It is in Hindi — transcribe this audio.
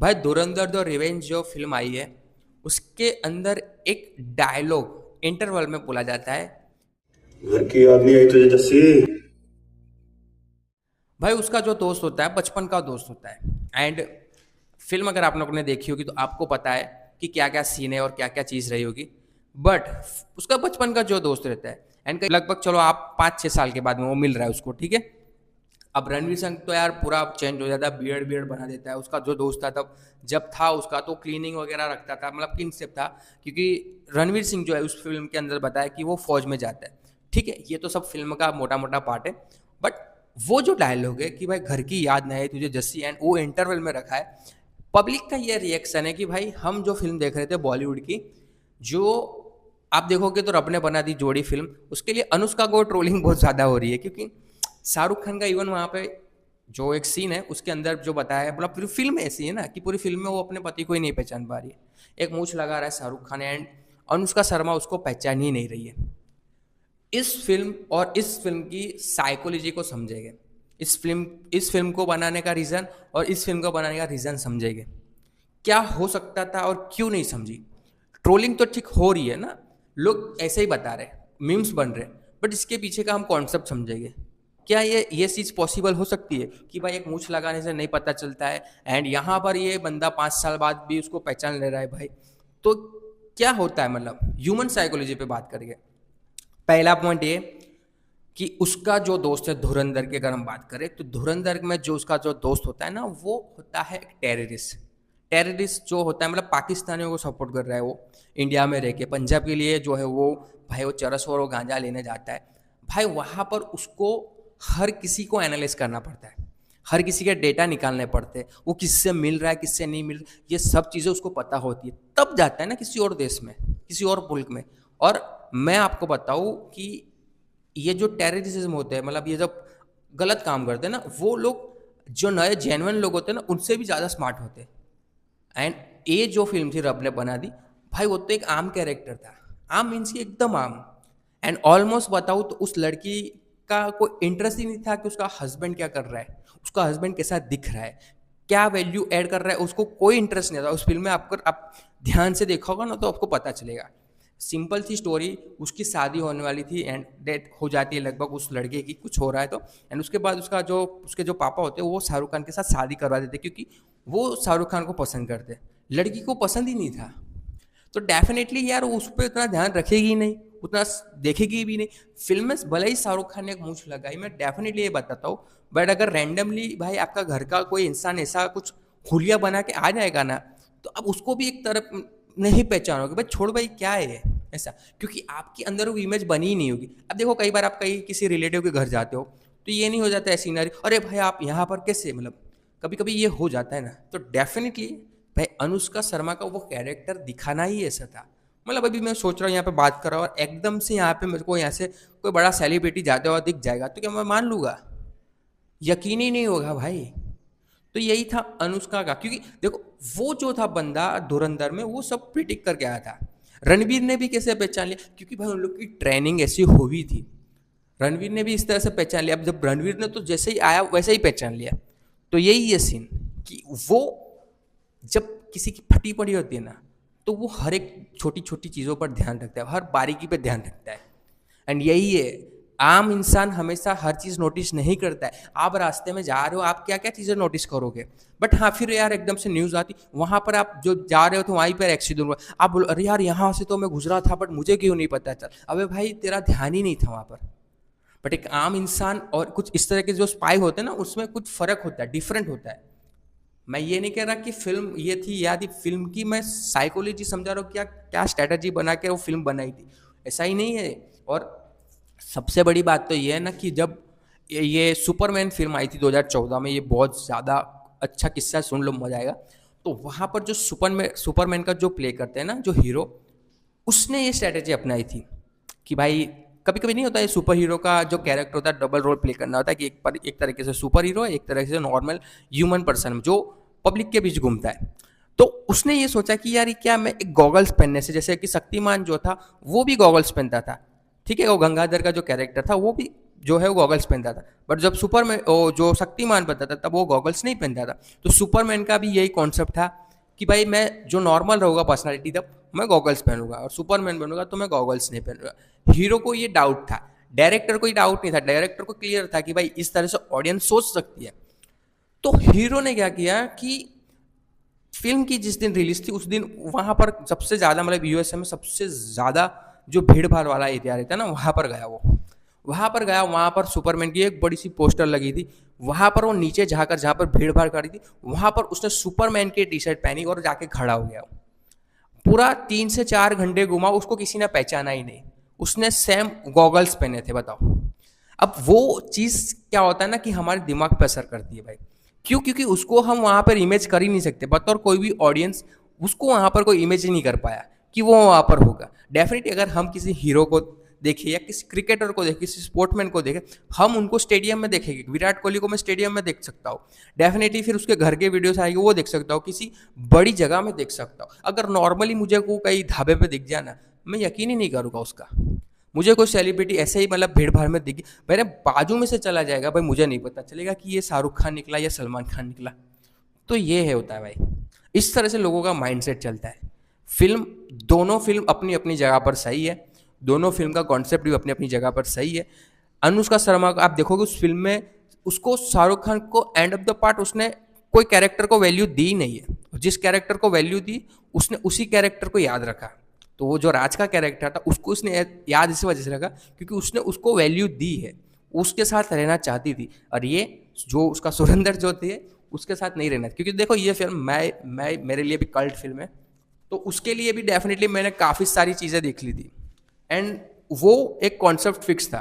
भाई धुरंधर द रिवेंज जो फिल्म आई है उसके अंदर एक डायलॉग इंटरवल में बोला जाता है। घर की याद नहीं आई तुझे जस्सी? भाई उसका जो दोस्त होता है बचपन का दोस्त होता है। एंड फिल्म अगर आप लोगों ने देखी होगी तो आपको पता है कि क्या क्या सीन है और क्या क्या चीज़ रही होगी। बट उसका बचपन का जो दोस्त रहता है एंड लगभग चलो आप 5-6 साल के बाद में वो मिल रहा है उसको, ठीक है। अब रणवीर सिंह तो यार पूरा चेंज हो जाता है, बियर्ड बियर्ड बना देता है। उसका जो दोस्त था तब जब था उसका तो क्लीनिंग वगैरह रखता था, मतलब किन से था, क्योंकि रणवीर सिंह जो है उस फिल्म के अंदर बताया कि वो फौज में जाता है। ठीक है, ये तो सब फिल्म का मोटा मोटा पार्ट है। बट वो जो डायलॉग है कि भाई घर की याद नहीं आई तुझे जस्सी, एंड वो इंटरवल में रखा है। पब्लिक का ये रिएक्शन है कि भाई हम जो फिल्म देख रहे थे बॉलीवुड की, जो आप देखोगे तो रब ने बना दी जोड़ी फिल्म, उसके लिए अनुष्का को ट्रोलिंग बहुत ज़्यादा हो रही है। क्योंकि शाहरुख खान का इवन वहाँ पे जो एक सीन है उसके अंदर जो बताया है, मतलब पूरी फिल्म ऐसी है ना कि पूरी फिल्म में वो अपने पति को ही नहीं पहचान पा रही है। एक मूछ लगा रहा है शाहरुख खान एंड अनुष्का शर्मा उसको पहचान ही नहीं रही है। इस फिल्म की साइकोलॉजी को समझेंगे, इस फिल्म को बनाने का रीज़न और इस फिल्म को बनाने का रीज़न समझेंगे। क्या हो सकता था और क्यों नहीं समझी। ट्रोलिंग तो ठीक हो रही है ना, लोग ऐसे ही बता रहे, मीम्स बन रहे, बट इसके पीछे का हम कॉन्सेप्ट समझेंगे। क्या ये चीज़ पॉसिबल हो सकती है कि भाई एक मूछ लगाने से नहीं पता चलता है एंड यहाँ पर ये बंदा 5 साल बाद भी उसको पहचान ले रहा है भाई। तो क्या होता है, मतलब ह्यूमन साइकोलॉजी पे बात करेंगे। पहला पॉइंट ये कि उसका जो दोस्त है धुरंधर की अगर हम बात करें तो धुरंधर में जो उसका जो दोस्त होता है ना वो होता है एक टेररिस्ट। टेररिस्ट जो होता है मतलब पाकिस्तानियों को सपोर्ट कर रहा है वो, इंडिया में रह के पंजाब के लिए जो है वो भाई वो चरस और वो गांजा लेने जाता है। भाई वहाँ पर उसको हर किसी को एनालाइज करना पड़ता है, हर किसी के डेटा निकालने पड़ते हैं, वो किससे मिल रहा है किससे नहीं मिल रहा, ये सब चीज़ें उसको पता होती है। तब जाता है ना किसी और देश में, किसी और मुल्क में। और मैं आपको बताऊं कि ये जो टेररिज्म होते हैं, मतलब ये जब गलत काम करते हैं ना, वो लोग जो नए जेन्युइन लोग होते हैं ना उनसे भी ज़्यादा स्मार्ट होते हैं। एंड ये जो फिल्म थी रब ने बना दी, भाई वो तो एक आम कैरेक्टर था। आम मीन्स की एकदम आम। एंड ऑलमोस्ट बताऊँ तो उस लड़की का कोई इंटरेस्ट ही नहीं था कि उसका हस्बैंड क्या कर रहा है, उसका हस्बैंड कैसा दिख रहा है, क्या वैल्यू ऐड कर रहा है, उसको कोई इंटरेस्ट नहीं था उस फिल्म में। आपको आप ध्यान से देखा होगा ना तो आपको पता चलेगा। सिंपल सी स्टोरी, उसकी शादी होने वाली थी एंड डेथ हो जाती है लगभग उस लड़के की, कुछ हो रहा है तो। एंड उसके बाद उसके जो पापा होते हैं वो शाहरुख खान के साथ शादी करवा देते क्योंकि वो शाहरुख खान को पसंद करते, लड़की को पसंद ही नहीं था। तो डेफिनेटली यार उस पर उतना ध्यान रखेगी ही नहीं, उतना देखेगी भी नहीं। फिल्म में भले ही शाहरुख खान ने एक मूछ लगाई, मैं डेफिनेटली ये बताता हूँ, बट अगर रैंडमली भाई आपका घर का कोई इंसान ऐसा कुछ हुलिया बना के आ जाएगा ना तो अब उसको भी एक तरफ नहीं पहचानोगे, भाई छोड़ भाई क्या है ये ऐसा, क्योंकि आपके अंदर वो इमेज बनी ही नहीं होगी। अब देखो कई बार आप कहीं किसी रिलेटिव के घर जाते हो तो ये नहीं हो जाता है सीनरी, अरे भाई आप यहाँ पर कैसे, मतलब कभी कभी ये हो जाता है ना। तो डेफिनेटली भाई अनुष्का शर्मा का वो कैरेक्टर दिखाना ही ऐसा था। मतलब अभी मैं सोच रहा हूँ यहाँ पे बात कर रहा हूँ और एकदम से यहाँ पे मेरे को यहाँ से कोई बड़ा सेलिब्रिटी जाते हुआ दिख जाएगा तो क्या मैं मान लूँगा? यकीन ही नहीं होगा भाई। तो यही था अनुष्का का, क्योंकि देखो वो जो था बंदा धुरंधर में वो सब प्रिडिक्ट करके आया था। रणवीर ने भी कैसे पहचान लिया, क्योंकि भाई उन लोग की ट्रेनिंग ऐसी हुई थी। रणवीर ने भी इस तरह से पहचान लिया। अब जब रणवीर ने तो जैसे ही आया वैसे ही पहचान लिया। तो यही है सीन कि वो जब किसी की फटी पड़ी होती है ना तो वो हर एक छोटी छोटी चीज़ों पर ध्यान रखता है, हर बारीकी पे ध्यान रखता है। एंड यही है, आम इंसान हमेशा हर चीज़ नोटिस नहीं करता है। आप रास्ते में जा रहे हो, आप क्या क्या चीज़ें नोटिस करोगे, बट हाँ फिर यार एकदम से न्यूज़ आती वहाँ पर, आप जो जा रहे हो तो वहीं पर एक्सीडेंट हुआ, आप बोलो अरे यार यहाँ से तो मैं गुजरा था बट मुझे क्यों नहीं पता चल। अबे भाई तेरा ध्यान ही नहीं था वहाँ पर। बट एक आम इंसान और कुछ इस तरह के जो स्पाई होते हैं ना उसमें कुछ फर्क होता है, डिफरेंट होता है। मैं ये नहीं कह रहा कि फिल्म ये थी या थी, फिल्म की मैं साइकोलॉजी समझा रहा हूँ, क्या क्या स्ट्रैटेजी बना के वो फिल्म बनाई थी, ऐसा ही नहीं है। और सबसे बड़ी बात तो ये है ना कि जब ये सुपरमैन फिल्म आई थी 2014 में, ये बहुत ज़्यादा अच्छा किस्सा, सुन लो मजा आएगा। तो वहाँ पर जो सुपरमैन का जो प्ले करते हैं ना जो हीरो, उसने ये स्ट्रैटेजी अपनाई थी कि भाई कभी कभी नहीं होता है सुपर हीरो का जो कैरेक्टर होता है डबल रोल प्ले करना होता है कि एक तरीके से सुपर हीरो है, एक तरह से नॉर्मल ह्यूमन पर्सन जो पब्लिक के बीच घूमता है। तो उसने ये सोचा कि यार क्या मैं एक गॉगल्स पहनने से, जैसे कि शक्तिमान जो था वो भी गॉगल्स पहनता था, ठीक है, वो गंगाधर का जो कैरेक्टर था वो भी जो है वो गॉगल्स पहनता था, बट जब सुपरमैन जो शक्तिमान बनता था तब वो गॉगल्स नहीं पहनता था। तो सुपरमैन का भी यही कॉन्सेप्ट था कि भाई मैं जो नॉर्मल रहूँगा पर्सनालिटी तब मैं गॉगल्स पहनूंगा, और सुपरमैन बनूंगा तो मैं गॉगल्स नहीं पहनूंगा। हीरो को ये डाउट था, डायरेक्टर को ये डाउट नहीं था, डायरेक्टर को क्लियर था कि भाई इस तरह से ऑडियंस सोच सकती है। तो हीरो ने क्या किया कि फिल्म की जिस दिन रिलीज थी उस दिन वहां पर सबसे ज्यादा, मतलब यूएसए में सबसे ज्यादा जो भीड़ भाड़ वाला एरिया रहता है ना, वहां पर गया वो, वहां पर गया, वहां पर सुपरमैन की एक बड़ी सी पोस्टर लगी थी, वहां पर वो नीचे जाकर जहां पर भीड़ भाड़ करी थी वहां पर उसने सुपरमैन की टी शर्ट पहनी और जाके खड़ा हो गया। पूरा 3 से 4 घंटे घुमा, उसको किसी ने पहचाना ही नहीं, उसने सेम गॉगल्स पहने थे। बताओ अब वो चीज क्या होता है ना कि हमारे दिमाग पर असर करती है भाई। क्यों? क्योंकि उसको हम वहां पर इमेज कर ही नहीं सकते, बतौर कोई भी ऑडियंस उसको वहां पर कोई इमेज ही नहीं कर पाया कि वो वहां पर होगा। डेफिनेटली अगर हम किसी हीरो को देखे या किसी क्रिकेटर को देखे, किसी स्पोर्ट्समैन को देखे, हम उनको स्टेडियम में देखेंगे। विराट कोहली को मैं स्टेडियम में देख सकता हूँ, डेफिनेटली फिर उसके घर के वीडियोस आएंगे वो देख सकता हूँ, किसी बड़ी जगह में देख सकता हूँ। अगर नॉर्मली मुझे को कहीं ढाबे पे दिख जाना, मैं यकीन ही नहीं करूँगा उसका। मुझे कोई सेलिब्रिटी ऐसे ही मतलब भीड़ भाड़ में दिखी, मेरे बाजू में से चला जाएगा भाई, मुझे नहीं पता चलेगा कि ये शाहरुख खान निकला या सलमान खान निकला। तो ये है होता है भाई, इस तरह से लोगों का माइंडसेट चलता है। फिल्म, दोनों फिल्म अपनी अपनी जगह पर सही है, दोनों फिल्म का कॉन्सेप्ट भी अपनी अपनी जगह पर सही है। अनुष्का शर्मा को आप देखोगे उस फिल्म में, उसको शाहरुख खान को एंड ऑफ द पार्ट उसने कोई कैरेक्टर को वैल्यू दी नहीं है, जिस कैरेक्टर को वैल्यू दी उसने उसी कैरेक्टर को याद रखा। तो वो जो राज का कैरेक्टर था उसको उसने याद इस वजह से रखा क्योंकि उसने उसको वैल्यू दी है, उसके साथ रहना चाहती थी। और ये जो उसका सुरेंद्र जो थे उसके साथ नहीं रहना, क्योंकि देखो ये फिल्म मैं मेरे लिए भी कल्ट फिल्म है, तो उसके लिए भी डेफिनेटली मैंने काफ़ी सारी चीज़ें देख ली थी एंड वो एक कॉन्सेप्ट फिक्स था